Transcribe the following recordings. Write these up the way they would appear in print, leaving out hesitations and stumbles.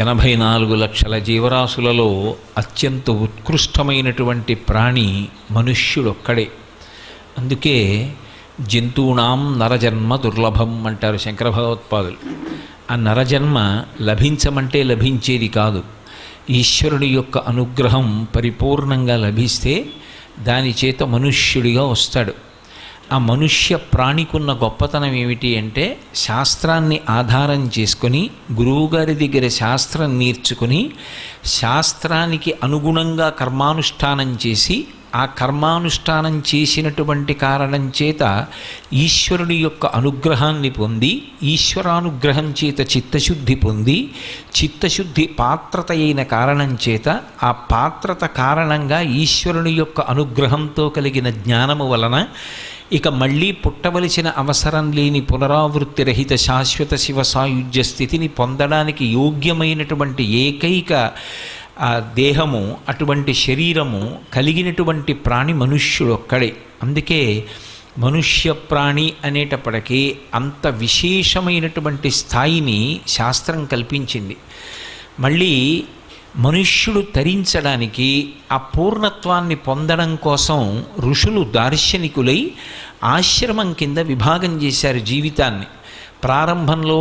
84 లక్షల జీవరాశులలో అత్యంత ఉత్కృష్టమైనటువంటి ప్రాణి మనుష్యుడొక్కడే. అందుకే జంతూనాం నరజన్మ దుర్లభం అంటారు శంకర భగవత్పాదులు. ఆ నరజన్మ లభించమంటే లభించేది కాదు. ఈశ్వరుడి యొక్క అనుగ్రహం పరిపూర్ణంగా లభిస్తే దాని చేత మనుష్యుడిగా వస్తాడు. ఆ మనుష్య ప్రాణికున్న గొప్పతనం ఏమిటి అంటే, శాస్త్రాన్ని ఆధారం చేసుకొని గురువుగారి దగ్గర శాస్త్రం నేర్చుకుని శాస్త్రానికి అనుగుణంగా కర్మానుష్ఠానం చేసి ఆ కర్మానుష్ఠానం చేసినటువంటి కారణం చేత ఈశ్వరుడి యొక్క అనుగ్రహాన్ని పొంది ఈశ్వరానుగ్రహం చేత చిత్తశుద్ధి పొంది చిత్తశుద్ధి పాత్రత అయిన కారణం చేత ఆ పాత్రత కారణంగా ఈశ్వరుని యొక్క అనుగ్రహంతో కలిగిన జ్ఞానము వలన ఇక మళ్ళీ పుట్టవలసిన అవసరం లేని పునరావృత్తి రహిత శాశ్వత శివ సాయుధ్య స్థితిని పొందడానికి యోగ్యమైనటువంటి ఏకైక దేహము, అటువంటి శరీరము కలిగినటువంటి ప్రాణి మనుష్యుడొక్కడే. అందుకే మనుష్య ప్రాణి అనేటప్పటికీ అంత విశేషమైనటువంటి స్థాయిని శాస్త్రం కల్పించింది. మళ్ళీ మనుష్యుడు తరించడానికి ఆ పూర్ణత్వాన్ని పొందడం కోసం ఋషులు దార్శనికులై ఆశ్రమం కింద విభాగం చేశారు జీవితాన్ని. ప్రారంభంలో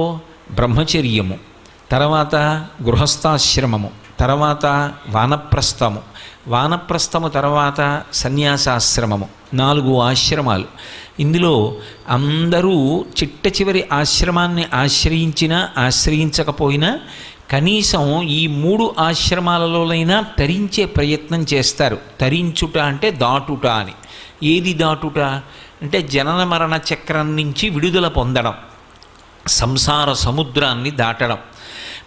బ్రహ్మచర్యము, తర్వాత గృహస్థాశ్రమము, తర్వాత వానప్రస్థము తర్వాత సన్యాసాశ్రమము, 4 ఆశ్రమాలు. ఇందులో అందరూ చిట్ట చివరి ఆశ్రమాన్ని ఆశ్రయించినా ఆశ్రయించకపోయినా కనీసం ఈ 3 ఆశ్రమాలలోనైనా తరించే ప్రయత్నం చేస్తారు. తరించుట అంటే దాటుట అని. ఏది దాటుట అంటే జనన మరణ చక్రం నుంచి విడుదల పొందడం, సంసార సముద్రాన్ని దాటడం.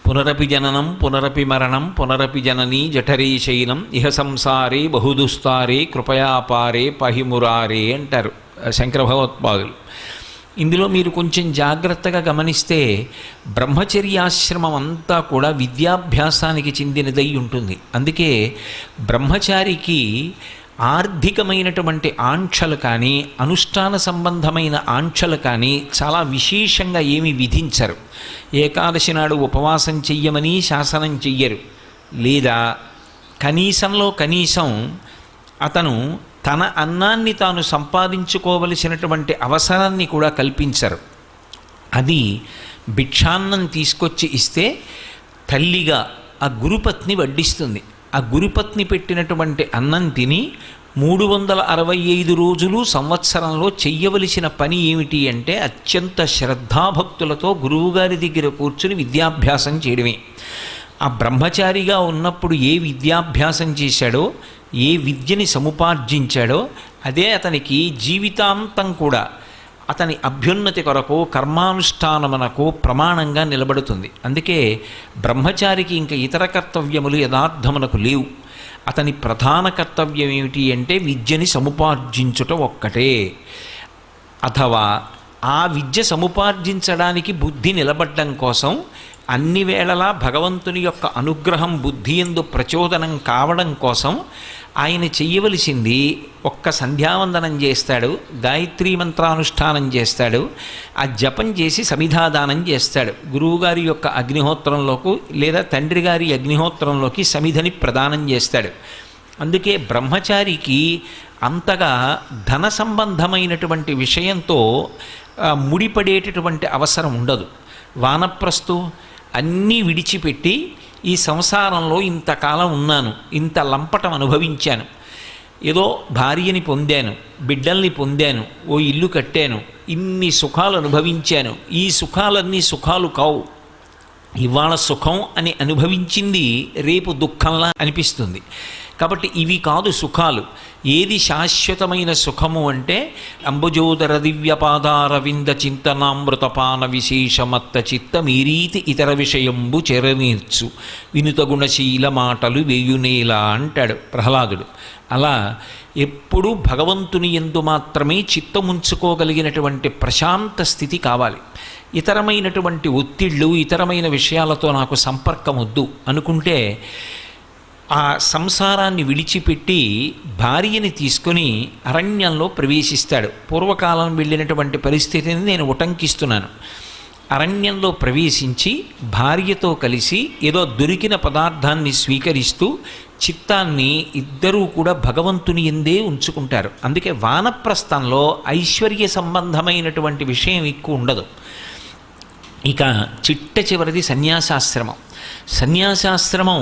పునరపి జననం పునరపి మరణం పునరపి జననీ జఠరీ శయనం ఇహ సంసారే బహుదుస్తారే కృపయాపారే పహిమురారే అంటారు శంకర భగవత్పాదులు. ఇందులో మీరు కొంచెం జాగ్రత్తగా గమనిస్తే బ్రహ్మచర్యాశ్రమం అంతా కూడా విద్యాభ్యాసానికి చెందినదై ఉంటుంది. అందుకే బ్రహ్మచారికి ఆర్థికమైనటువంటి ఆంక్షలు కానీ అనుష్ఠాన సంబంధమైన ఆంక్షలు కానీ చాలా విశేషంగా ఏమి విధించరు. ఏకాదశి నాడు ఉపవాసం చెయ్యమని శాసనం చెయ్యరు. లేదా కనీసంలో కనీసం అతను తన అన్నాన్ని తాను సంపాదించుకోవలసినటువంటి అవసరాన్ని కూడా కల్పించరు. అది భిక్షాన్నం తీసుకొచ్చి ఇస్తే తల్లిగా ఆ గురుపత్ని వడ్డిస్తుంది. ఆ గురుపత్ని పెట్టినటువంటి అన్నం తిని 365 రోజులు సంవత్సరంలో చెయ్యవలసిన పని ఏమిటి అంటే అత్యంత శ్రద్ధాభక్తులతో గురువుగారి దగ్గర కూర్చుని విద్యాభ్యాసం చేయడమే. ఆ బ్రహ్మచారిగా ఉన్నప్పుడు ఏ విద్యాభ్యాసం చేశాడో, ఏ విద్యని సముపార్జించాడో అదే అతనికి జీవితాంతం కూడా అతని అభ్యున్నతి కొరకు కర్మానుష్ఠానమునకు ప్రమాణంగా నిలబడుతుంది. అందుకే బ్రహ్మచారికి ఇంకా ఇతర కర్తవ్యములు యథార్థమునకు లేవు. అతని ప్రధాన కర్తవ్యం ఏమిటి అంటే విద్యని సముపార్జించుట ఒక్కటే. అథవా ఆ విద్య సముపార్జించడానికి బుద్ధి నిలబడ్డం కోసం అన్ని వేళలా భగవంతుని యొక్క అనుగ్రహం బుద్ధి యందు ప్రచోదనం కావడం కోసం ఆయన చెయ్యవలసింది ఒక్క సంధ్యావందనం చేస్తాడు, గాయత్రీ మంత్రానుష్ఠానం చేస్తాడు, ఆ జపం చేసి సమిధాదానం చేస్తాడు. గురువుగారి యొక్క అగ్నిహోత్రంలోకి లేదా తండ్రి గారి అగ్నిహోత్రంలోకి సమిధని ప్రదానం చేస్తాడు. అందుకే బ్రహ్మచారికి అంతగా ధన సంబంధమైనటువంటి విషయంతో ముడిపడేటటువంటి అవసరం ఉండదు. వానప్రస్థు అన్నీ విడిచిపెట్టి ఈ సంసారంలో ఇంతకాలం ఉన్నాను, ఇంత లంపటం అనుభవించాను, ఏదో భార్యని పొందాను, బిడ్డల్ని పొందాను, ఓ ఇల్లు కట్టాను, ఇన్ని సుఖాలు అనుభవించాను, ఈ సుఖాలన్నీ సుఖాలు కావు. ఇవాళ సుఖం అని అనుభవించింది రేపు దుఃఖంలా అనిపిస్తుంది. కాబట్టి ఇవి కాదు సుఖాలు. ఏది శాశ్వతమైన సుఖము అంటే అంబుజోదర దివ్యపాదారవింద చింతనామృతపాన విశేషమత్త చిత్త మీరీతి ఇతర విషయంబు చెరనీర్చు వినుత గుణశీల మాటలు వేయునేలా అంటాడు ప్రహ్లాదుడు. అలా ఎప్పుడూ భగవంతుని యందు మాత్రమే చిత్తముంచుకోగలిగినటువంటి ప్రశాంత స్థితి కావాలి. ఇతరమైనటువంటి ఒత్తిళ్ళు, ఇతరమైన విషయాలతో నాకు సంపర్కం వద్దు అనుకుంటే ఆ సంసారాన్ని విడిచిపెట్టి భార్యని తీసుకొని అరణ్యంలో ప్రవేశిస్తాడు. పూర్వకాలం వెళ్ళినటువంటి పరిస్థితిని నేను ఉటంకిస్తున్నాను. అరణ్యంలో ప్రవేశించి భార్యతో కలిసి ఏదో దొరికిన పదార్థాన్ని స్వీకరిస్తూ చిత్తాన్ని ఇద్దరూ కూడా భగవంతుని ఎందే ఉంచుకుంటారు. అందుకే వానప్రస్థంలో ఐశ్వర్య సంబంధమైనటువంటి విషయం ఎక్కువ ఉండదు. ఇక చిట్ట చివరిది సన్యాసాశ్రమం. సన్యాసాశ్రమం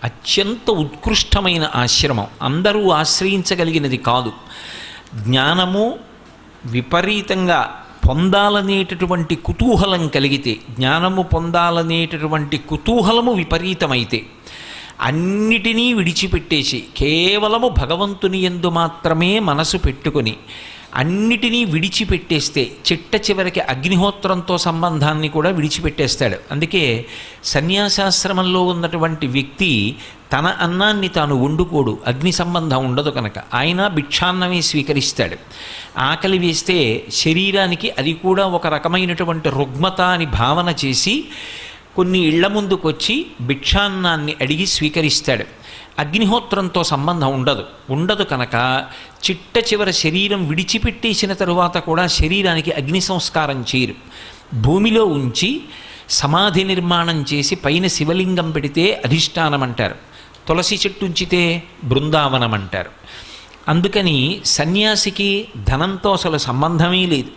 అత్యంత ఉత్కృష్టమైన ఆశ్రమం, అందరూ ఆశ్రయించగలిగినది కాదు. జ్ఞానము విపరీతంగా పొందాలనేటటువంటి కుతూహలం కలిగితే, జ్ఞానము పొందాలనేటటువంటి కుతూహలము విపరీతమైతే అన్నిటినీ విడిచిపెట్టేసి కేవలము భగవంతుని యందు మాత్రమే మనసు పెట్టుకొని అన్నిటినీ విడిచిపెట్టేస్తే చిట్ట చివరికి అగ్నిహోత్రంతో సంబంధాన్ని కూడా విడిచిపెట్టేస్తాడు. అందుకే సన్యాసాశ్రమంలో ఉన్నటువంటి వ్యక్తి తన అన్నాన్ని తాను వండుకోడు, అగ్ని సంబంధం ఉండదు కనుక. ఆయన భిక్షాన్నమే స్వీకరిస్తాడు. ఆకలి వేస్తే శరీరానికి అది కూడా ఒక రకమైనటువంటి రుగ్మత అని భావన చేసి కొన్ని ఇళ్ల ముందుకొచ్చి భిక్షాన్నాన్ని అడిగి స్వీకరిస్తాడు. అగ్నిహోత్రంతో సంబంధం ఉండదు కనుక చిట్ట చివర శరీరం విడిచిపెట్టేసిన తరువాత కూడా శరీరానికి అగ్ని సంస్కారం చేయరు. భూమిలో ఉంచి సమాధి నిర్మాణం చేసి పైన శివలింగం పెడితే అధిష్టానం అంటారు, తులసి చెట్టు ఉంచితే బృందావనం అంటారు. అందుకని సన్యాసికి ధనంతో అసలు సంబంధమే లేదు.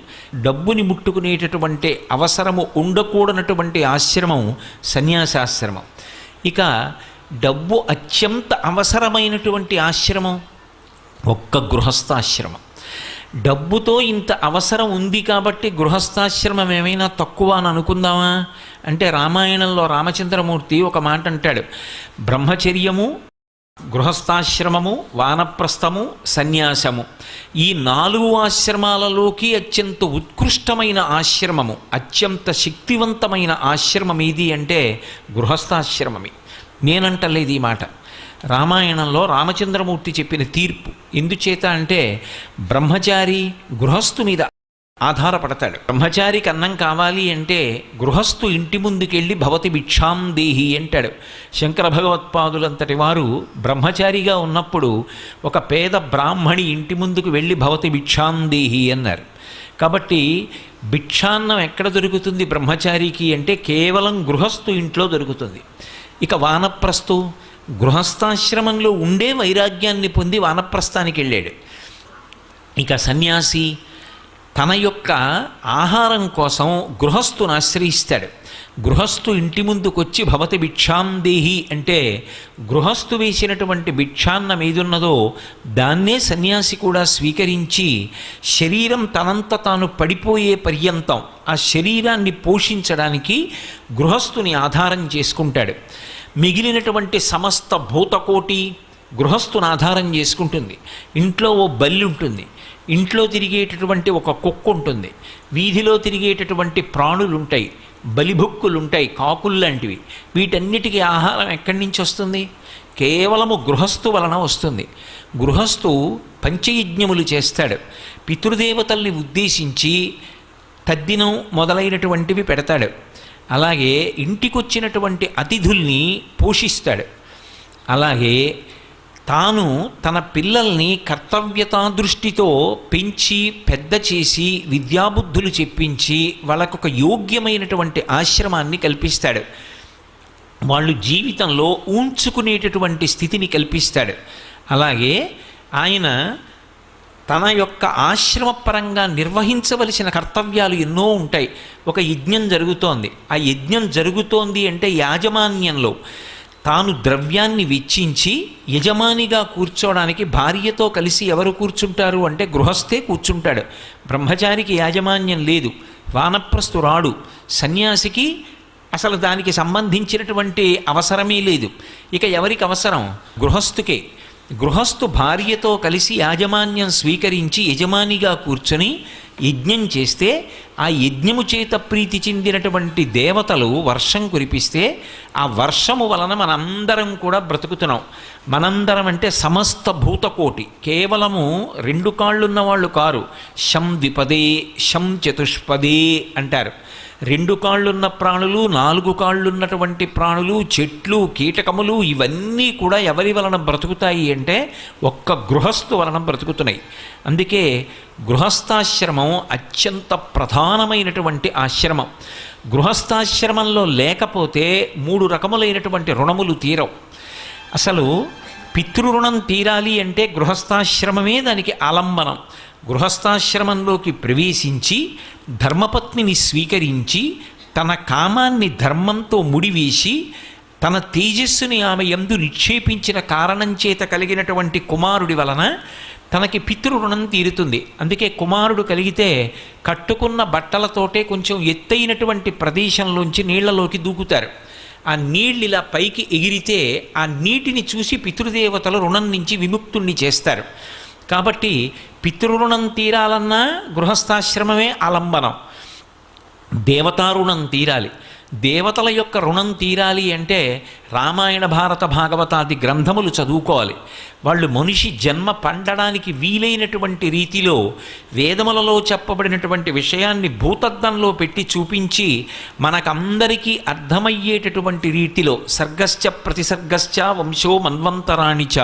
డబ్బుని ముట్టుకునేటటువంటి అవసరము ఉండకూడనటువంటి ఆశ్రమం సన్యాసాశ్రమం. ఇక డబ్బు అత్యంత అవసరమైనటువంటి ఆశ్రమం ఒక్క గృహస్థాశ్రమం. డబ్బుతో ఇంత అవసరం ఉంది కాబట్టి గృహస్థాశ్రమం ఏమైనా తక్కువ అని అనుకుందామా అంటే, రామాయణంలో రామచంద్రమూర్తి ఒక మాట అంటాడు, బ్రహ్మచర్యము, గృహస్థాశ్రమము, వానప్రస్థము, సన్యాసము, ఈ 4 ఆశ్రమాలలోకి అత్యంత ఉత్కృష్టమైన ఆశ్రమము, అత్యంత శక్తివంతమైన ఆశ్రమం ఏది అంటే గృహస్థాశ్రమమే. నేనంటలేదు ఈ మాట, రామాయణంలో రామచంద్రమూర్తి చెప్పిన తీర్పు. ఎందుచేత అంటే బ్రహ్మచారి గృహస్థు మీద ఆధారపడతాడు. బ్రహ్మచారికి అన్నం కావాలి అంటే గృహస్థు ఇంటి ముందుకెళ్ళి భవతి భిక్షాం దేహి అంటాడు. శంకర భగవత్పాదులంతటి వారు బ్రహ్మచారిగా ఉన్నప్పుడు ఒక పేద బ్రాహ్మణి ఇంటి ముందుకు వెళ్ళి భవతి భిక్షాం దేహి అన్నారు. కాబట్టి భిక్షాన్నం ఎక్కడ దొరుకుతుంది బ్రహ్మచారికి అంటే కేవలం గృహస్థు ఇంట్లో దొరుకుతుంది. ఇక వానప్రస్థు గృహస్థాశ్రమంలో ఉండే వైరాగ్యాన్ని పొంది వానప్రస్థానికి వెళ్ళాడు. ఇక సన్యాసి తన యొక్క ఆహారం కోసం గృహస్థును ఆశ్రయిస్తాడు. గృహస్థు ఇంటి ముందుకొచ్చి భవతి భిక్షాం దేహి అంటే గృహస్థు వేసినటువంటి భిక్షాన్నం ఏదున్నదో దాన్నే సన్యాసి కూడా స్వీకరించి శరీరం తనంత తాను పడిపోయే పర్యంతం ఆ శరీరాన్ని పోషించడానికి గృహస్థుని ఆధారం చేసుకుంటాడు. మిగిలినటువంటి సమస్త భూతకోటి గృహస్థుని ఆధారం చేసుకుంటుంది. ఇంట్లో ఓ బల్లి ఉంటుంది, ఇంట్లో తిరిగేటటువంటి ఒక కుక్క ఉంటుంది, వీధిలో తిరిగేటటువంటి ప్రాణులు ఉంటాయి, బలిభుక్కులు ఉంటాయి, కాకులు లాంటివి. వీటన్నిటికీ ఆహారం ఎక్కడి నుంచి వస్తుంది? కేవలము గృహస్థు వలన వస్తుంది. గృహస్థు పంచయజ్ఞములు చేస్తాడు. పితృదేవతల్ని ఉద్దేశించి తద్దినం మొదలైనటువంటివి పెడతాడు. అలాగే ఇంటికొచ్చినటువంటి అతిథుల్ని పోషిస్తాడు. అలాగే తాను తన పిల్లల్ని కర్తవ్యతా దృష్టితో పెంచి పెద్ద చేసి విద్యాబుద్ధులు చెప్పించి వాళ్ళకొక యోగ్యమైనటువంటి ఆశ్రమాన్ని కల్పిస్తాడు. వాళ్ళు జీవితంలో ఊంచుకునేటటువంటి స్థితిని కల్పిస్తాడు. అలాగే ఆయన తన యొక్క ఆశ్రమపరంగా నిర్వహించవలసిన కర్తవ్యాలు ఎన్నో ఉంటాయి. ఒక యజ్ఞం జరుగుతోంది, ఆ యజ్ఞం జరుగుతోంది అంటే యాజమాన్యంలో తాను ద్రవ్యాన్ని వెచ్చించి యజమానిగా కూర్చోవడానికి భార్యతో కలిసి ఎవరు కూర్చుంటారు అంటే గృహస్థే కూర్చుంటాడు. బ్రహ్మచారికి యాజమాన్యం లేదు, వానప్రస్థు రాడు, సన్యాసికి అసలు దానికి సంబంధించినటువంటి అవసరమే లేదు. ఇక ఎవరికి అవసరం? గృహస్థుకే. గృహస్థు భార్యతో కలిసి యాజమాన్యం స్వీకరించి యజమానిగా కూర్చొని యజ్ఞం చేస్తే ఆ యజ్ఞము చేత ప్రీతి చెందినటువంటి దేవతలు వర్షం కురిపిస్తే ఆ వర్షము వలన మనందరం కూడా బ్రతుకుతున్నాం. మనందరం అంటే సమస్త భూతకోటి, కేవలము 2 కాళ్ళున్న వాళ్ళు కారు. శం ద్విపదే శం చతుష్పదే అంటారు. 2 కాళ్ళున్న ప్రాణులు, 4 కాళ్ళున్నటువంటి ప్రాణులు, చెట్లు, కీటకములు ఇవన్నీ కూడా ఎవరి వలన బ్రతుకుతాయి అంటే ఒక్క గృహస్థు వలన బ్రతుకుతున్నాయి. అందుకే గృహస్థాశ్రమం అత్యంత ప్రధానమైనటువంటి ఆశ్రమం. గృహస్థాశ్రమంలో లేకపోతే 3 రకములైనటువంటి రుణములు తీరవు. అసలు పితృరుణం తీరాలి అంటే గృహస్థాశ్రమమే దానికి ఆలంబనం. గృహస్థాశ్రమంలోకి ప్రవేశించి ధర్మపత్నిని స్వీకరించి తన కామాన్ని ధర్మంతో ముడివేసి తన తేజస్సుని ఆమె యందు నిక్షేపించిన కారణం చేత కలిగినటువంటి కుమారుడి వలన తనకి పితృరుణం తీరుతుంది. అందుకే కుమారుడు కలిగితే కట్టుకున్న బట్టలతోటే కొంచెం ఎత్తైనటువంటి ప్రదేశంలోంచి నీళ్లలోకి దూకుతారు. ఆ నీళ్ళు ఇలా పైకి ఎగిరితే ఆ నీటిని చూసి పితృదేవతలు రుణం నుంచి విముక్తుణ్ణి చేస్తారు. కాబట్టి పితృరుణం తీరాలన్నా గృహస్థాశ్రమమే ఆలంబనం. దేవతారుణం తీరాలి. దేవతల యొక్క రుణం తీరాలి అంటే రామాయణ భారత భాగవతాది గ్రంథములు చదువుకోవాలి. వాళ్ళు మనిషి జన్మ పండడానికి వీలైనటువంటి రీతిలో వేదములలో చెప్పబడినటువంటి విషయాన్ని భూతద్దంలో పెట్టి చూపించి మనకందరికీ అర్థమయ్యేటటువంటి రీతిలో సర్గశ్చ ప్రతిసర్గశ్చ వంశో మన్వంతరాణిచ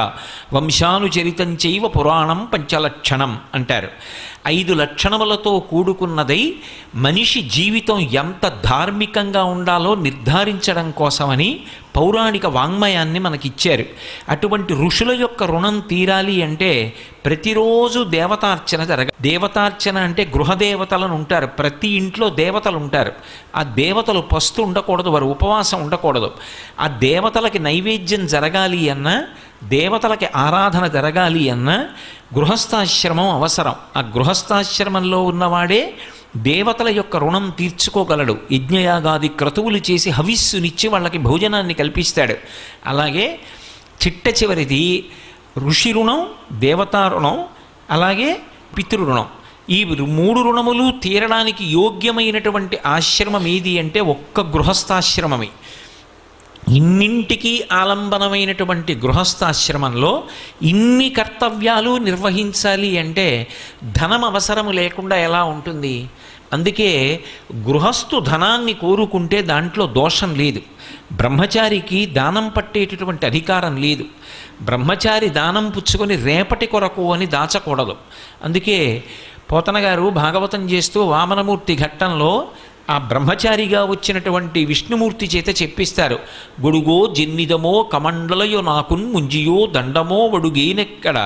వంశానుచరితంచైవ పురాణం పంచలక్షణం అంటారు. 5 లక్షణములతో కూడుకున్నదై మనిషి జీవితం ఎంత ధార్మికంగా ఉండాలో నిర్ధారించడం కోసమని పౌరాణిక వాంగ్మయాన్ని మనకిచ్చారు. అటువంటి ఋషుల యొక్క రుణం తీరాలి అంటే ప్రతిరోజు దేవతార్చన దేవతార్చన అంటే గృహదేవతలను ఉంటారు. ప్రతి ఇంట్లో దేవతలు ఉంటారు. ఆ దేవతలు పస్తు ఉండకూడదు, వారు ఉపవాసం ఉండకూడదు. ఆ దేవతలకి నైవేద్యం జరగాలి అన్నా, దేవతలకి ఆరాధన జరగాలి అన్నా గృహస్థాశ్రమం అవసరం. ఆ గృహస్థాశ్రమంలో ఉన్నవాడే దేవతల యొక్క రుణం తీర్చుకోగలడు. యజ్ఞయాగాది క్రతువులు చేసి హవిస్సునిచ్చి వాళ్ళకి భోజనాన్ని కల్పిస్తాడు. అలాగే చిట్ట చివరిది ఋషి రుణం, దేవతా రుణం, అలాగే పితృరుణం. ఈ 3 రుణములు తీరడానికి యోగ్యమైనటువంటి ఆశ్రమం ఏది అంటే ఒక్క గృహస్థాశ్రమమే. ఇన్నింటికీ ఆలంబనమైనటువంటి గృహస్థాశ్రమంలో ఇన్ని కర్తవ్యాలు నిర్వహించాలి అంటే ధనం అవసరము లేకుండా ఎలా ఉంటుంది? అందుకే గృహస్థు ధనాన్ని కోరుకుంటే దాంట్లో దోషం లేదు. బ్రహ్మచారికి దానం పట్టేటటువంటి అధికారం లేదు. బ్రహ్మచారి దానం పుచ్చుకొని రేపటి కొరకు అని దాచకూడదు. అందుకే పోతన గారు భాగవతం చేస్తూ వామనమూర్తి ఘట్టంలో ఆ బ్రహ్మచారిగా వచ్చినటువంటి విష్ణుమూర్తి చేత చెప్పిస్తారు. గొడుగో జన్నిదమో కమండలయో నాకున్ ముంజియో దండమో వడుగేనెక్కడ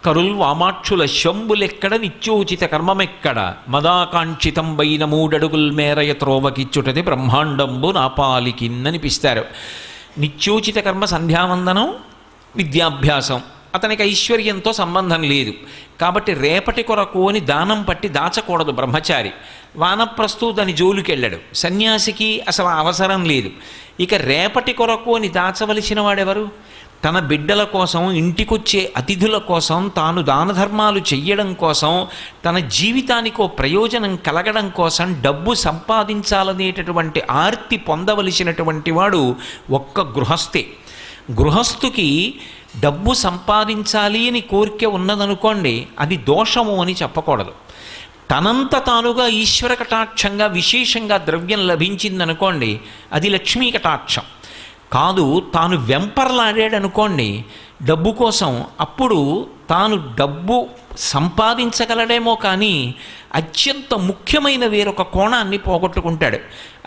కరుల్ వామాక్షుల శంబులెక్కడ నిత్యోచిత కర్మమెక్కడ మదాకాంక్షితం బైన 3 అడుగుల మేరయ త్రోవకిచ్చుటది బ్రహ్మాండంబు నాపాలికిన్ననిపిస్తారు. నిత్యోచిత కర్మ సంధ్యావందనం, విద్యాభ్యాసం. అతనికి ఐశ్వర్యంతో సంబంధం లేదు కాబట్టి రేపటి కొరకు అని దానం పట్టి దాచకూడదు బ్రహ్మచారి. వానప్రస్థు దాని జోలికెళ్ళాడు. సన్యాసికి అసలు అవసరం లేదు. ఇక రేపటి కొరకు అని దాచవలసిన వాడెవరు? తన బిడ్డల కోసం, ఇంటికొచ్చే అతిథుల కోసం, తాను దాన ధర్మాలు చెయ్యడం కోసం, తన జీవితానికో ప్రయోజనం కలగడం కోసం డబ్బు సంపాదించాలనేటటువంటి ఆర్తి పొందవలసినటువంటి వాడు ఒక్క గృహస్థే. గృహస్థుకి డబ్బు సంపాదించాలి అని కోరిక ఉన్నదనుకోండి, అది దోషము అని చెప్పకూడదు. తనంత తానుగా ఈశ్వర కటాక్షంగా విశేషంగా ద్రవ్యం లభించిందనుకోండి, అది లక్ష్మీ కటాక్షం కాదు. తాను వెంపర్లాడాడనుకోండి డబ్బు కోసం, అప్పుడు తాను డబ్బు సంపాదించగలడేమో కానీ అత్యంత ముఖ్యమైన వేరొక కోణాన్ని పోగొట్టుకుంటాడు.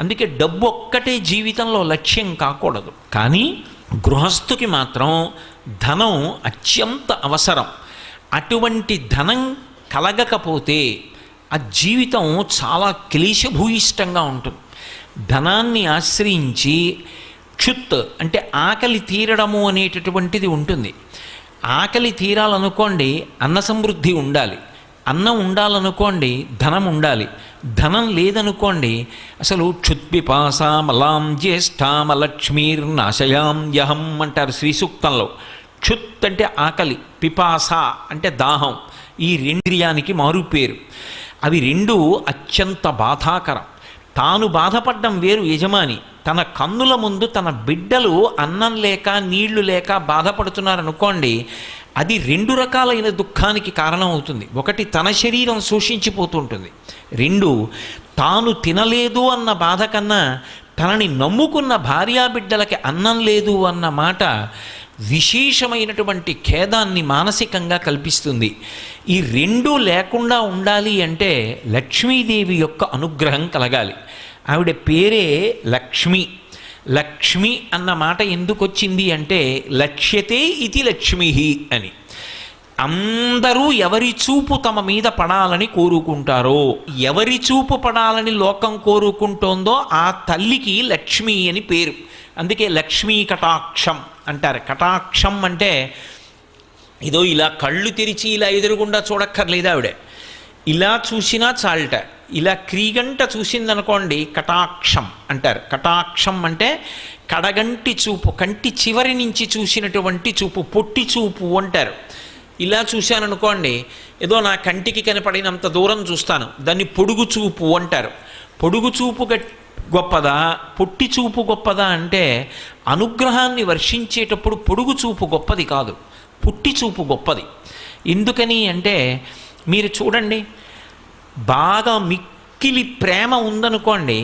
అందుకే డబ్బు ఒక్కటే జీవితంలో లక్ష్యం కాకూడదు. కానీ గృహస్థుకి మాత్రం ధనం అత్యంత అవసరం. అటువంటి ధనం కలగకపోతే ఆ జీవితం చాలా క్లేశభూయిష్టంగా ఉంటుంది. ధనాన్ని ఆశ్రయించి క్షుత్ అంటే ఆకలి తీరడము అనేటటువంటిది ఉంటుంది. ఆకలి తీరాలనుకోండి అన్న సమృద్ధి ఉండాలి. అన్నం ఉండాలనుకోండి ధనం ఉండాలి. ధనం లేదనుకోండి అసలు క్షుత్పిపాసామలాం జ్యేష్ఠామలక్ష్మీర్నాశయాం యహం అంటారు శ్రీ సూక్తంలో. క్షుత్ అంటే ఆకలి, పిపాస అంటే దాహం. ఈ రెండింద్రియానికి మారుపేరు. అవి రెండు అత్యంత బాధాకరం. తాను బాధపడ్డం వేరు, యజమాని తన కన్నుల ముందు తన బిడ్డలు అన్నం లేక నీళ్లు లేక బాధపడుతున్నారనుకోండి, అది 2 రకాలైన దుఃఖానికి కారణం అవుతుంది. ఒకటి తన శరీరం శోషించిపోతుంటుంది. 2 తాను తినలేదు అన్న బాధ కన్నా తనని నమ్ముకున్న భార్యాబిడ్డలకి అన్నం లేదు అన్న మాట విశేషమైనటువంటి ఖేదాన్ని మానసికంగా కల్పిస్తుంది. ఈ 2 లేకుండా ఉండాలి అంటే లక్ష్మీదేవి యొక్క అనుగ్రహం కలగాలి. ఆవిడ పేరే లక్ష్మి. లక్ష్మి అన్న మాట ఎందుకు వచ్చింది అంటే లక్ష్యతే ఇది లక్ష్మి అని. అందరూ ఎవరి చూపు తమ మీద పడాలని కోరుకుంటారో, ఎవరి చూపు పడాలని లోకం కోరుకుంటోందో ఆ తల్లికి లక్ష్మి అని పేరు. అందుకే లక్ష్మీ కటాక్షం అంటారు. కటాక్షం అంటే ఏదో ఇలా కళ్ళు తెరిచి ఇలా ఎదురుగుండా చూడక్కర్లేదు ఆవిడ. ఇలా చూసినా చాలట, ఇలా క్రీగంట చూసిందనుకోండి కటాక్షం అంటారు. కటాక్షం అంటే కడగంటి చూపు, కంటి చివరి నుంచి చూసినటువంటి చూపు, పొట్టి చూపు అంటారు. ఇలా చూశాననుకోండి, ఏదో నా కంటికి కనపడినంత దూరం చూస్తాను, దాన్ని పొడుగు చూపు అంటారు. పొడుగు చూపు గొప్పదా, పొట్టి చూపు గొప్పదా అంటే అనుగ్రహాన్ని వర్షించేటప్పుడు పొడుగు చూపు గొప్పది కాదు, పొట్టి చూపు గొప్పది. ఎందుకని అంటే మీరు చూడండి, బాగా మిక్కిలి ప్రేమ ఉందనుకోండి,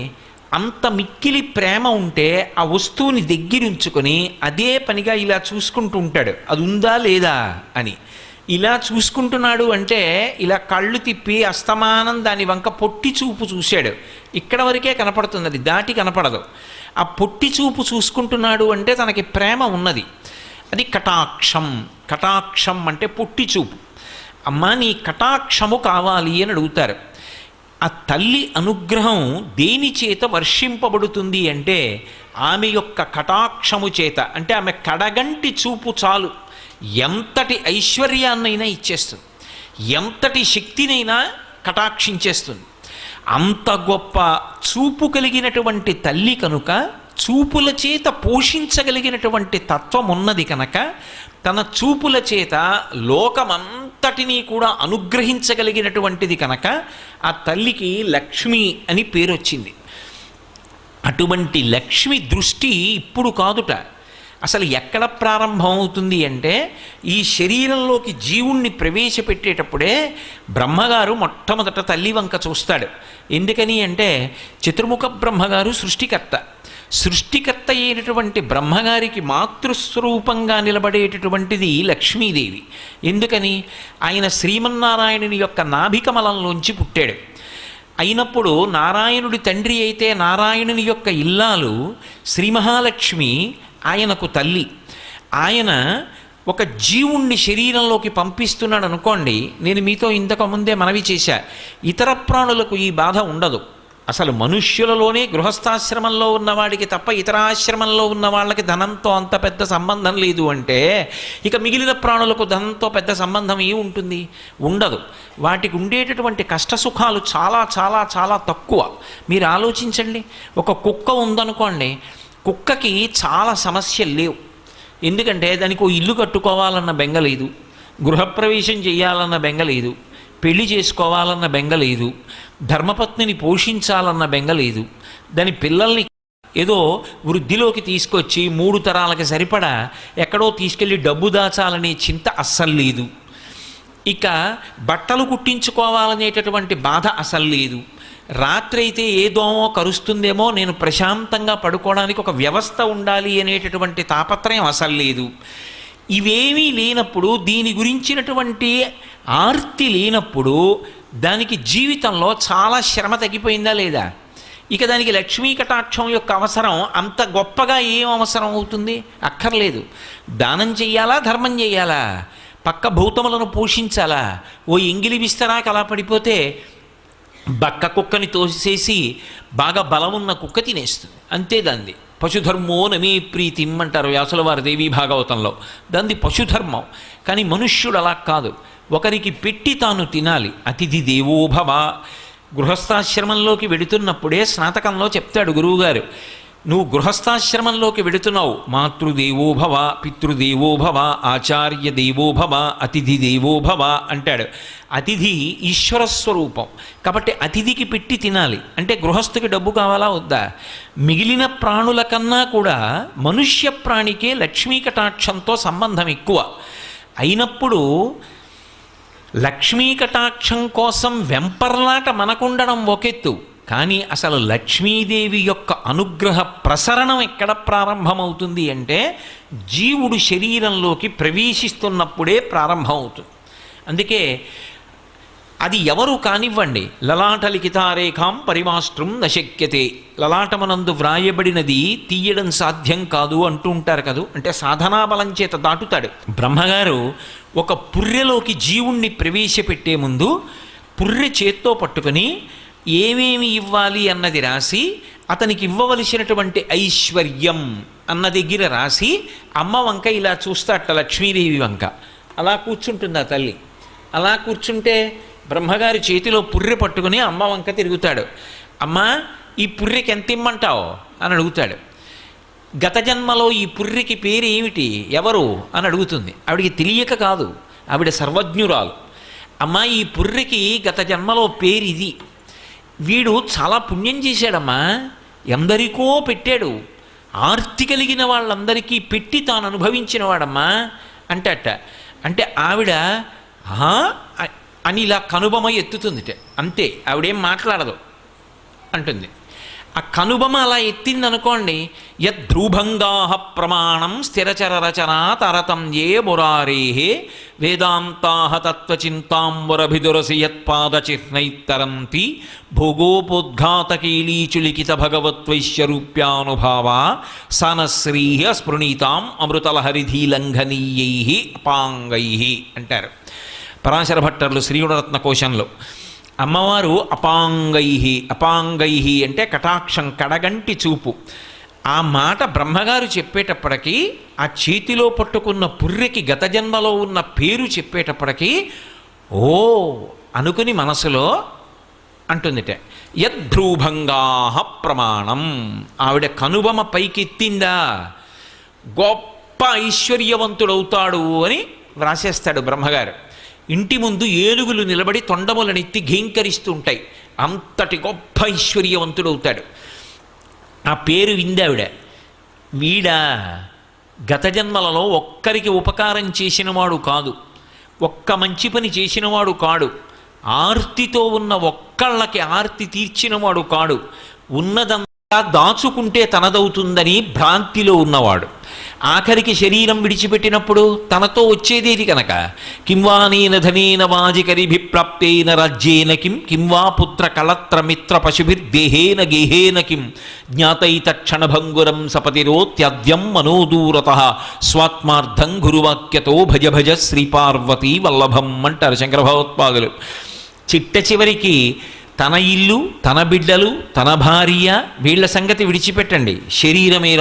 అంత మిక్కిలి ప్రేమ ఉంటే ఆ వస్తువుని దగ్గరుంచుకొని అదే పనిగా ఇలా చూసుకుంటూ ఉంటాడు, అది ఉందా లేదా అని. ఇలా చూసుకుంటున్నాడు అంటే ఇలా కళ్ళు తిప్పి అస్తమానం దాని వంక పొట్టి చూపు చూశాడు, ఇక్కడ వరకే కనపడుతుంది, అది దాటి కనపడదు. ఆ పొట్టి చూపు చూసుకుంటున్నాడు అంటే తనకి ప్రేమ ఉన్నది, అది కటాక్షం. కటాక్షం అంటే పొట్టి చూపు. అమ్మ నీ కటాక్షము కావాలి అని అడుగుతారు. ఆ తల్లి అనుగ్రహం దేని చేత వర్షింపబడుతుంది అంటే ఆమె యొక్క కటాక్షము చేత. అంటే ఆమె కడగంటి చూపు చాలు ఎంతటి ఐశ్వర్యాన్నైనా ఇచ్చేస్తుంది, ఎంతటి శక్తినైనా కటాక్షించేస్తుంది. అంత గొప్ప చూపు కలిగినటువంటి తల్లి కనుక, చూపుల చేత పోషించగలిగినటువంటి తత్వం ఉన్నది కనుక, తన చూపుల చేత లోకమంతటినీ కూడా అనుగ్రహించగలిగినటువంటిది కనుక ఆ తల్లికి లక్ష్మి అని పేరు వచ్చింది. అటువంటి లక్ష్మి దృష్టి ఇప్పుడు కాదుట, అసలు ఎక్కడ ప్రారంభం అవుతుంది అంటే ఈ శరీరంలోకి జీవుణ్ణి ప్రవేశపెట్టేటప్పుడే బ్రహ్మగారు మొట్టమొదట తల్లి వంక చూస్తాడు. ఎందుకని అంటే చతుర్ముఖ బ్రహ్మగారు సృష్టికర్త. సృష్టికర్త అయినటువంటి బ్రహ్మగారికి మాతృస్వరూపంగా నిలబడేటటువంటిది లక్ష్మీదేవి. ఎందుకని ఆయన శ్రీమన్నారాయణుని యొక్క నాభికమలంలోంచి పుట్టాడు. అయినప్పుడు నారాయణుడి తండ్రి అయితే నారాయణుని యొక్క ఇల్లాలు శ్రీ మహాలక్ష్మి ఆయనకు తల్లి. ఆయన ఒక జీవుణ్ణి శరీరంలోకి పంపిస్తున్నాడు అనుకోండి, నేను మీతో ఇంతకుముందే మనవి చేశా, ఇతర ప్రాణులకు ఈ బాధ ఉండదు. అసలు మనుష్యులలోనే గృహస్థాశ్రమంలో ఉన్నవాడికి తప్ప ఇతర ఆశ్రమంలో ఉన్న వాళ్ళకి ధనంతో అంత పెద్ద సంబంధం లేదు అంటే ఇక మిగిలిన ప్రాణులకు ధనంతో పెద్ద సంబంధం ఏముంటుంది? ఉండదు. వాటికి ఉండేటటువంటి కష్టసుఖాలు చాలా చాలా చాలా తక్కువ. మీరు ఆలోచించండి, ఒక కుక్క ఉందనుకోండి, కుక్కకి చాలా సమస్యలు లేవు. ఎందుకంటే దానికి ఓ ఇల్లు కట్టుకోవాలన్న బెంగ లేదు, గృహప్రవేశం చేయాలన్న బెంగ లేదు, పెళ్లి చేసుకోవాలన్న బెంగ లేదు, ధర్మపత్నిని పోషించాలన్న బెంగ లేదు, దాని పిల్లల్ని ఏదో వృద్ధిలోకి తీసుకొచ్చి 3 తరాలకి సరిపడా ఎక్కడో తీసుకెళ్ళి డబ్బు దాచాలనే చింత అస్సలు లేదు, ఇక బట్టలు కుట్టించుకోవాలనేటటువంటి బాధ అసలు లేదు, రాత్రి అయితే ఏ దోమో కరుస్తుందేమో నేను ప్రశాంతంగా పడుకోవడానికి ఒక వ్యవస్థ ఉండాలి అనేటటువంటి తాపత్రయం అసలు లేదు. ఇవేమీ లేనప్పుడు, దీని గురించినటువంటి ఆర్తి లేనప్పుడు దానికి జీవితంలో చాలా శ్రమ తగ్గిపోయిందా లేదా? ఇక దానికి లక్ష్మీ కటాక్షం యొక్క అవసరం అంత గొప్పగా ఏం అవసరం అవుతుంది? అక్కర్లేదు. దానం చెయ్యాలా, ధర్మం చెయ్యాలా, పక్క భూతములను పోషించాలా? ఓ ఎంగిలి విస్తరాకు అలా పడిపోతే బక్క కుక్కని తోసేసి బాగా బలమున్న కుక్క తినేస్తుంది, అంతే. దాన్ని పశుధర్మో నమే ప్రీతిం అంటారు వ్యాసుల వారి దేవీ భాగవతంలో. దాన్ని పశుధర్మం. కానీ మనుష్యుడు అలా కాదు, ఒకరికి పెట్టి తాను తినాలి. అతిథి దేవోభవ. గృహస్థాశ్రమంలోకి వెడుతున్నప్పుడే స్నాతకంలో చెప్తాడు గురువుగారు, నువ్వు గృహస్థాశ్రమంలోకి వెడుతున్నావు, మాతృదేవోభవ, పితృదేవోభవ, ఆచార్య దేవోభవ, అతిథి దేవోభవ అంటాడు. అతిథి ఈశ్వర స్వరూపం కాబట్టి అతిథికి పెట్టి తినాలి. అంటే గృహస్థుకి డబ్బు కావాలా వద్దా? మిగిలిన ప్రాణుల కన్నా కూడా మనుష్య ప్రాణికే లక్ష్మీ కటాక్షంతో సంబంధం ఎక్కువ అయినప్పుడు లక్ష్మీ కటాక్షం కోసం వెంపర్లాట మనకుండడం ఒకెత్తు, కానీ అసలు లక్ష్మీదేవి యొక్క అనుగ్రహ ప్రసరణం ఎక్కడ ప్రారంభమవుతుంది అంటే జీవుడు శరీరంలోకి ప్రవేశిస్తున్నప్పుడే ప్రారంభమవుతుంది. అందుకే అది ఎవరు కానివ్వండి, లలాట లిఖితారేఖాం పరిమాష్ట్రం నశక్యతే, లలాటమనందు వ్రాయబడినది తీయడం సాధ్యం కాదు అంటూ ఉంటారు కదూ, అంటే సాధనాబలం చేత దాటుతాడు. బ్రహ్మగారు ఒక పుర్రెలోకి జీవుణ్ణి ప్రవేశపెట్టే ముందు పుర్రె చేత్తో పట్టుకుని ఏమేమి ఇవ్వాలి అన్నది రాసి, అతనికి ఇవ్వవలసినటువంటి ఐశ్వర్యం అన్న దగ్గర రాసి, అమ్మ వంక ఇలా చూస్తాట, లక్ష్మీదేవి వంక. అలా కూర్చుంటుంది ఆ తల్లి. అలా కూర్చుంటే బ్రహ్మగారి చేతిలో పుర్రె పట్టుకుని అమ్మ వంక తిరుగుతాడు. అమ్మ, ఈ పుర్రెకి ఎంత ఇమ్మంటావు అని అడుగుతాడు. గత జన్మలో ఈ పుర్రెకి పేరు ఏమిటి, ఎవరు అని అడుగుతుంది. ఆవిడికి తెలియక కాదు, ఆవిడ సర్వజ్ఞురాలు. అమ్మ, ఈ పుర్రెకి గత జన్మలో పేరు ఇది, వీడు చాలా పుణ్యం చేశాడమ్మా, ఎందరికో పెట్టాడు, ఆర్తి కలిగిన వాళ్ళందరికీ పెట్టి తాను అనుభవించిన వాడమ్మా అంటట. అంటే ఆవిడ అని ఇలా కనుబొమ ఎత్తుతుంది. అంతే, ఆవిడేం మాట్లాడదు అంటుంది. ఆ కనుబొమ అలా ఎత్తిందనుకోండి, యద్రూభంగా ప్రమాణం స్థిరచర రచన తరతంయే మురారే వేదాంతా తత్వచింతాంబురభిదురసి యత్పాదచిహ్నైత్తరంతి భోగోపోద్ఘాతకీలీచులిఖిత భగవద్వైశ్యరూప్యానుభావ సనశ్రీ స్పృణీతాం అమృతలహరిధీలంఘనీయై అపాంగై అంటారు పరాశర భట్టర్లు శ్రీగుణరత్న కోశంలో. అమ్మవారు అపాంగై అంటే కటాక్షం, కడగంటి చూపు. ఆ మాట బ్రహ్మగారు చెప్పేటప్పటికీ, ఆ చేతిలో పట్టుకున్న పుర్రెకి గత జన్మలో ఉన్న పేరు చెప్పేటప్పటికీ ఓ అనుకుని మనసులో అంటుందిట, యద్భ్రూభంగా ప్రమాణం. ఆవిడ కనుబొమ పైకెత్తిందా, గొప్ప ఐశ్వర్యవంతుడవుతాడు అని వ్రాసేస్తాడు బ్రహ్మగారు. ఇంటి ముందు ఏనుగులు నిలబడి తొండములనెత్తి ఘీంకరిస్తూ ఉంటాయి, అంతటి గొప్ప ఐశ్వర్యవంతుడవుతాడు. ఆ పేరు విందావిడ. వీడా గత జన్మలలో ఒక్కరికి ఉపకారం చేసినవాడు కాదు, ఒక్క మంచి పని చేసినవాడు కాడు, ఆర్తితో ఉన్న ఒక్కళ్ళకి ఆర్తి తీర్చినవాడు కాడు, ఉన్నదంతా దాచుకుంటే తనదవుతుందని భ్రాంతిలో ఉన్నవాడు. ఆఖరికి శరీరం విడిచిపెట్టినప్పుడు తనతో వచ్చేదేది కనుక, కింవానేన ధనేన వాజికరిభిప్రాప్తేన రాజ్యేన కింవా పుత్ర కళత్ర మిత్ర పశుభిర్దేహేన గేహేన కిం జ్ఞాతైతక్షణభంగురం సపతిరోత్యద్యం మనోదూరత స్వాత్మార్థం గురువాక్యతో భజ భజ శ్రీపార్వతీ వల్లభం అంటారు శంకర భగవత్పాదులు. చిట్ట చివరికి తన ఇల్లు, తన బిడ్డలు, తన భార్య, వీళ్ల సంగతి విడిచిపెట్టండి, శరీరమే